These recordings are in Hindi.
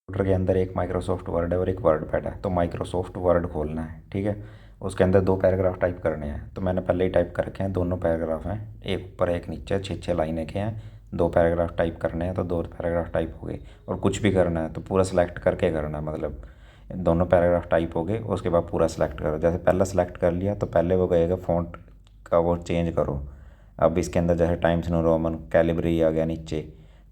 कंप्यूटर के अंदर एक माइक्रोसॉफ्ट वर्ड है और एक वर्ड पैड है। तो माइक्रोसॉफ्ट वर्ड खोलना है, ठीक है। उसके अंदर दो पैराग्राफ टाइप करने हैं। तो मैंने पहले ही टाइप कर रखे हैं, दोनों पैराग्राफ हैं, एक ऊपर एक नीचे, 6 6 लाइनें के हैं। दो पैराग्राफ टाइप करने हैं, तो दो पैराग्राफ टाइप हो गए। और कुछ भी करना है तो पूरा सेलेक्ट करके करना है, मतलब दोनों पैराग्राफ टाइप हो गए, उसके बाद पूरा सेलेक्ट करो। जैसे पहला सेलेक्ट कर लिया तो पहले वो कहेगा फ़ॉन्ट का वो चेंज करो। अब इसके अंदर जैसे टाइम्स न्यू रोमन कैलिब्री आ गया नीचे,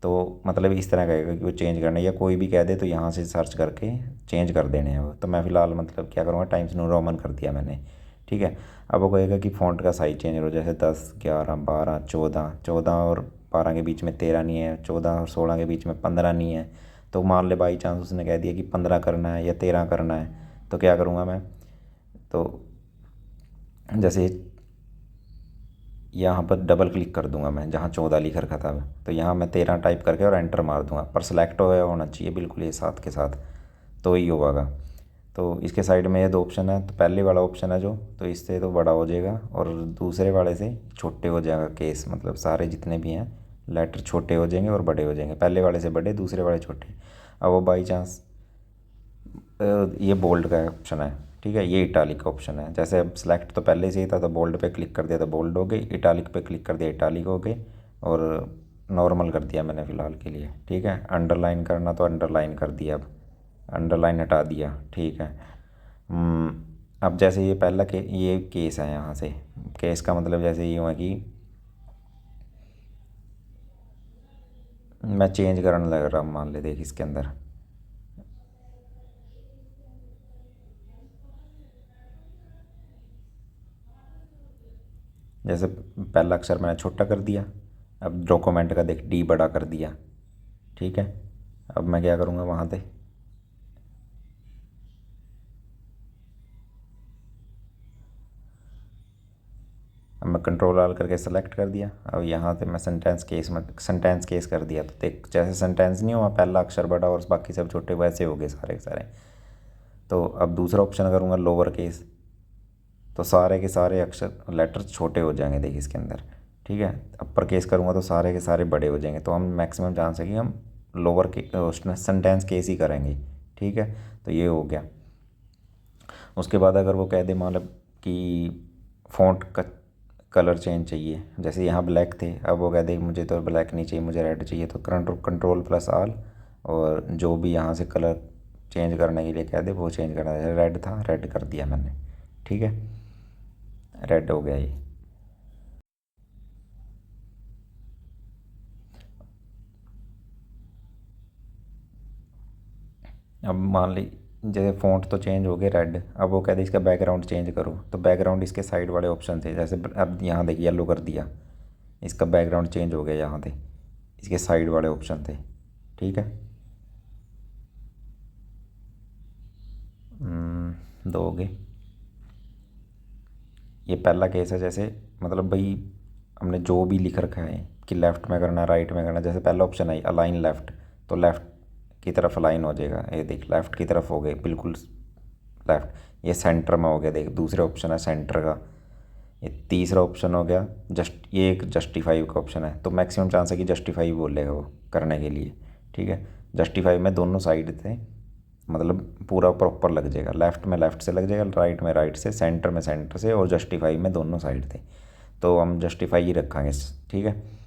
तो मतलब इस तरह कहेगा कि वो चेंज करना है, या कोई भी कह दे तो यहाँ से सर्च करके चेंज कर देने हैं वो। तो मैं फ़िलहाल मतलब क्या करूँगा, टाइम्स न्यू रोमन कर दिया मैंने, ठीक है। अब वो कहेगा कि फ़ॉन्ट का साइज़ चेंज करो, जैसे 10 11 12 14, 14 और 12 के बीच में 13 नहीं है, 14 और 16 के बीच में 15 नहीं है। तो मान ले बाई चांस उसने कह दिया कि 15 करना है या 13 करना है, तो क्या करूँगा मैं, तो जैसे यहाँ पर डबल क्लिक कर दूंगा मैं, जहाँ 14 लिख रखा था तो यहाँ मैं 13 टाइप करके और एंटर मार दूंगा। पर सेलेक्ट होना चाहिए बिल्कुल ये साथ के साथ, तो ही होगा। तो इसके साइड में ये दो ऑप्शन है, तो पहले वाला ऑप्शन है जो, तो इससे तो बड़ा हो जाएगा और दूसरे वाले से छोटे हो जाएगा केस, मतलब सारे जितने भी हैं लेटर छोटे हो जाएंगे और बड़े हो जाएंगे, पहले वाले से बड़े, दूसरे वाले छोटे। अब वो बाई चांस ये बोल्ड का ऑप्शन है, ठीक है, ये इटालिक का ऑप्शन है। जैसे अब सेलेक्ट तो पहले से ही था, तो बोल्ड पे क्लिक कर दिया तो बोल्ड हो गई, इटालिक पे क्लिक कर दिया इटालिक हो गई, और नॉर्मल कर दिया मैंने फ़िलहाल के लिए, ठीक है। अंडरलाइन करना तो अंडरलाइन कर दिया, अब अंडरलाइन हटा दिया, ठीक है। अब जैसे ये पहला ये केस है, यहाँ से केस का मतलब जैसे ये हुआ कि मैं चेंज करने लग रहा हूँ, मान ले देख इसके अंदर, जैसे पहला अक्षर मैंने छोटा कर दिया, अब डॉक्यूमेंट का देख डी बड़ा कर दिया, ठीक है। अब मैं क्या करूँगा वहाँ पे, अब मैं कंट्रोल आल करके सेलेक्ट कर दिया। अब यहाँ से मैं सेंटेंस केस कर दिया, तो देख जैसे सेंटेंस नहीं हुआ, पहला अक्षर बड़ा और बाकी सब छोटे, वैसे हो गए सारे के सारे। तो अब दूसरा ऑप्शन करूँगा लोअर केस, तो सारे के सारे अक्षर लेटर छोटे हो जाएंगे देख इसके अंदर, ठीक है। अपर केस करूँगा तो सारे के सारे बड़े हो जाएंगे। तो हम मैक्सिमम चांस है कि हम लोअर के सेंटेंस केस ही करेंगे, ठीक है। तो ये हो गया। उसके बाद अगर वो कह दे मतलब कि फ़ॉन्ट का कलर चेंज चाहिए, जैसे यहाँ ब्लैक थे, अब वो कह दे मुझे तो ब्लैक नहीं चाहिए, मुझे रेड चाहिए, तो कंट्रोल प्लस आल, और जो भी यहाँ से कलर चेंज करने के लिए कह दे वो चेंज करना है। रेड था, रेड कर दिया मैंने, ठीक है, रेड हो गया ये। अब मान ली जैसे फ़ॉन्ट तो चेंज हो गए रेड, अब वो कहते इसका बैकग्राउंड चेंज करो, तो बैकग्राउंड इसके साइड वाले ऑप्शन थे, जैसे अब यहाँ देखिए येलो कर दिया, इसका बैकग्राउंड चेंज हो गया, यहाँ थे इसके साइड वाले ऑप्शन थे, ठीक है। दो हो गए। ये पहला केस है, जैसे मतलब भाई हमने जो भी लिख रखा है कि लेफ़्ट में करना राइट में करना, जैसे पहला ऑप्शन है अलाइन लेफ़्ट, तो लेफ़्ट की तरफ अलाइन हो जाएगा, ये देख लेफ़्ट की तरफ हो गए बिल्कुल लेफ़्ट। ये सेंटर में हो गया देख, दूसरे ऑप्शन है सेंटर का। ये तीसरा ऑप्शन हो गया ये एक जस्टिफाई का ऑप्शन है, तो मैक्सिमम चांस है कि जस्टिफाई बोलेगा वो करने के लिए, ठीक है। जस्टिफाई में दोनों साइड थे, मतलब पूरा प्रॉपर लग जाएगा, लेफ़्ट में लेफ़्ट से लग जाएगा, राइट में राइट से, सेंटर में सेंटर से, और जस्टिफाई में दोनों साइड थे। तो हम जस्टिफाई ही रखेंगे, ठीक है।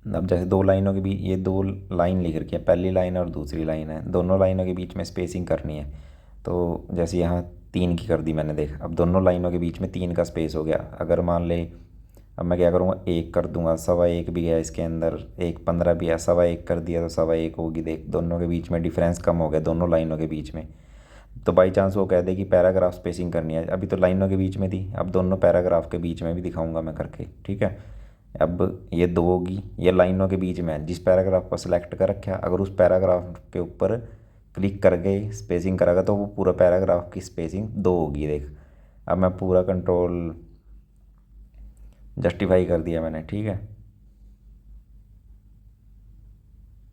अब जैसे दो लाइनों के बीच, ये दो लाइन लिख रखी है, पहली लाइन और दूसरी लाइन है, दोनों लाइनों के बीच में स्पेसिंग करनी है। तो जैसे यहाँ 3 की कर दी मैंने, देख अब दोनों लाइनों के बीच में 3 का स्पेस हो गया। अगर मान ले अब मैं क्या करूँगा, 1 कर दूंगा, 1.25 भी है इसके अंदर, 1.15 भी है, 1.25 कर दिया तो 1.25 होगी, देख दोनों के बीच में डिफरेंस कम हो गया, दोनों लाइनों के बीच में। तो बाई चांस वो कह दे कि पैराग्राफ स्पेसिंग करनी है, अभी तो लाइनों के बीच में थी, अब दोनों पैराग्राफ के बीच में भी दिखाऊंगा मैं करके, ठीक है। अब ये दो होगी, ये लाइनों के बीच में है, जिस पैराग्राफ को सिलेक्ट कर रखा है, अगर उस पैराग्राफ के ऊपर क्लिक करके स्पेसिंग करेगा तो वो पूरा पैराग्राफ की स्पेसिंग 2 होगी, देख। अब मैं पूरा कंट्रोल जस्टिफाई कर दिया मैंने, ठीक है,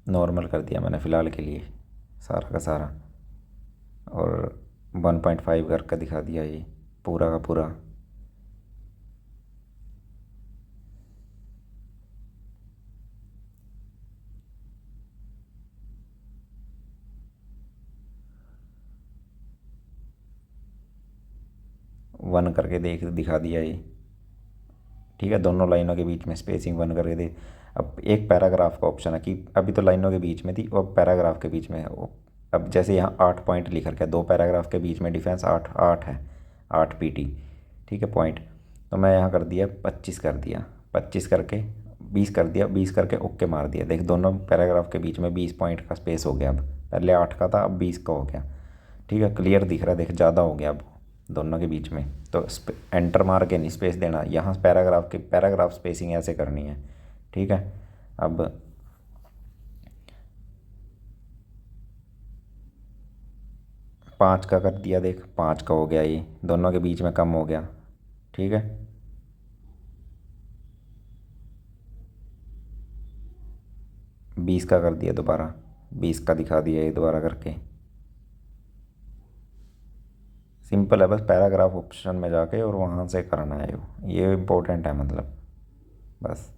नॉर्मल कर दिया मैंने फ़िलहाल के लिए सारा का सारा, और 1.5 करके दिखा दिया ये पूरा का पूरा। वन करके दिखा दिया ये, ठीक है। दोनों लाइनों के बीच में स्पेसिंग वन करके दे। अब एक पैराग्राफ का ऑप्शन है कि अभी तो लाइनों के बीच में थी, वो अब पैराग्राफ के बीच में है वो। अब जैसे यहाँ 8 पॉइंट लिख रखा है, 2 पैराग्राफ के बीच में डिफरेंस 8 8 है, 8 पीटी, ठीक है पॉइंट। तो मैं यहाँ कर दिया 25 कर दिया, 25 करके 20 कर दिया, 20 करके ओके मार दिया। देख दोनों पैराग्राफ के बीच में 20 पॉइंट का स्पेस हो गया। अब पहले 8 का था, अब 20 का हो गया, ठीक है। क्लियर दिख रहा है, देख ज़्यादा हो गया अब दोनों के बीच में। तो एंटर मार के नहीं स्पेस देना, यहाँ पैराग्राफ स्पेसिंग ऐसे करनी है, ठीक है। अब 5 का कर दिया, देख 5 का हो गया, ये दोनों के बीच में कम हो गया, ठीक है। बीस का कर दिया दोबारा, 20 का दिखा दिया ये दोबारा करके। सिंपल है, बस पैराग्राफ ऑप्शन में जाके और वहाँ से करना है, ये इम्पोर्टेंट है मतलब। बस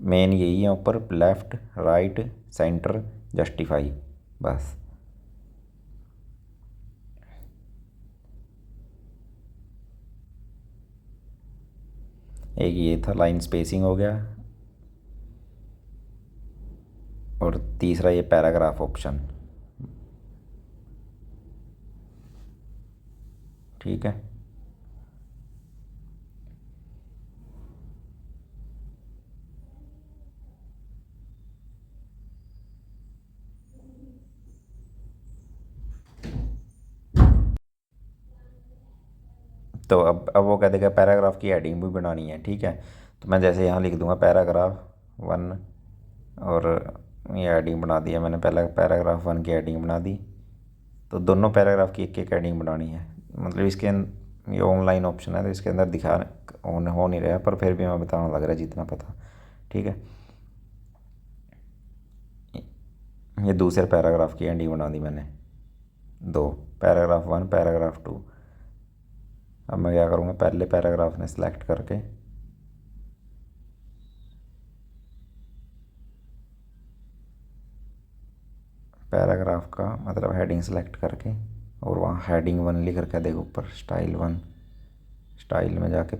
मेन यही है, ऊपर लेफ़्ट राइट सेंटर जस्टिफाई, बस। एक ये था लाइन स्पेसिंग हो गया, और तीसरा ये पैराग्राफ ऑप्शन, ठीक है। तो अब वो कह देगा पैराग्राफ की हेडिंग भी बनानी है, ठीक है। तो मैं जैसे यहाँ लिख दूंगा पैराग्राफ 1, और ये हेडिंग बना दिया मैंने, पहला पैराग्राफ 1 की हेडिंग बना दी। तो दोनों पैराग्राफ की एक एक हेडिंग बनानी है, मतलब ये ऑनलाइन ऑप्शन है तो इसके अंदर दिखा हो नहीं रहा, पर फिर भी मैं बताना लग रहा है जितना पता, ठीक है। ये दूसरे पैराग्राफ की हेडिंग बना दी मैंने, 2, पैराग्राफ 1 पैराग्राफ 2। अब मैं क्या करूँगा, पहले पैराग्राफ में सेलेक्ट करके पैराग्राफ का मतलब हेडिंग सेलेक्ट करके, और वहाँ हेडिंग 1 लिख रखा है, देखो ऊपर स्टाइल 1, स्टाइल में जाके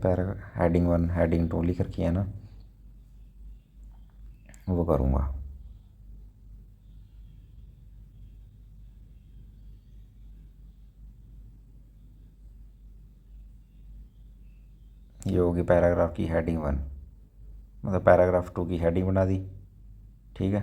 हेडिंग 1 हेडिंग 2 लिख रखी है ना, वो करूँगा। ये होगी पैराग्राफ की हेडिंग 1, मतलब पैराग्राफ 2 की हेडिंग बना दी, ठीक है।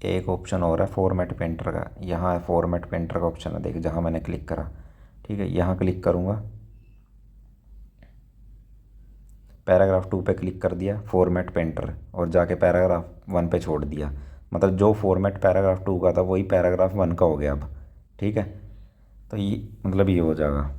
एक ऑप्शन और है फॉर्मेट पेंटर का, यहाँ फॉर्मेट पेंटर का ऑप्शन है, देख जहाँ मैंने क्लिक करा, ठीक है। यहाँ क्लिक करूँगा, पैराग्राफ 2 पे क्लिक कर दिया फॉर्मेट पेंटर, और जाके पैराग्राफ 1 पे छोड़ दिया। मतलब जो फॉर्मेट पैराग्राफ 2 का था वही पैराग्राफ 1 का हो गया अब, ठीक है। तो ये मतलब ये हो जाएगा।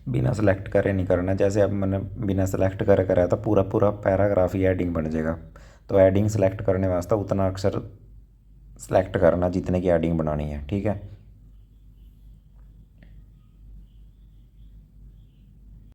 बिना सेलेक्ट करे नहीं करना, जैसे अब मैंने बिना सेलेक्ट करे करा था, पूरा पूरा पैराग्राफ ही एडिंग बन जाएगा। तो एडिंग सेलेक्ट करने वास्ते उतना अक्षर सेलेक्ट करना जितने की एडिंग बनानी है, ठीक है।